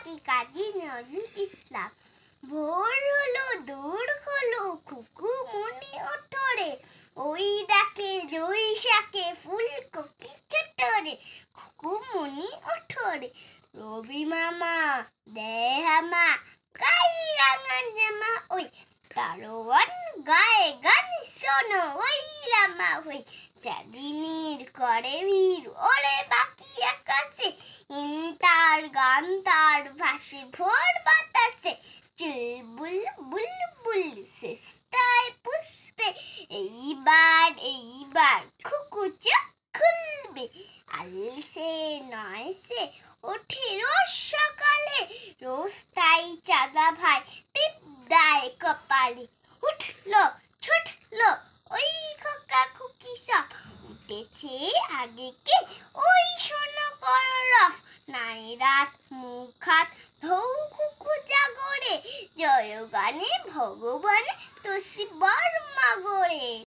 ডাকি কাজী নজরুল ইসলাম। ভোর হলো দূর হলো খুকু মনি ওঠরে, ওই ডাকে জই শাকে ফুলকপি ছোটরে, খুকু মনি ওঠরে। রবি মামা দেয় হামা, গাই রাঙা জামা ওই, দারোয়ান গায়ে গান শোনো ওই রামা হই। চাঁদিনীর করে ভিড় ওরে বাকি আকাশে, তার গান তার ভাসে ভোর বাতাসে। চুলবুল বুলবুল চেষ্টায় পুষবে, এইবার খুকু চোখ খুলবে। আলসে নয় সে ওঠে রোজ সকালে, রোজ তাই চাঁদা ভাই টিপ দেয় কপালে। উঠলো ছুটলো ওই খোকা খুকি সব, উঠেছে আগে কে ওই শোনো কররফ। নাই রাত মুখ হাত ধৌ খুকু জাগরে, জয় গানে ভগবানে তোষি বর্মা গড়ে।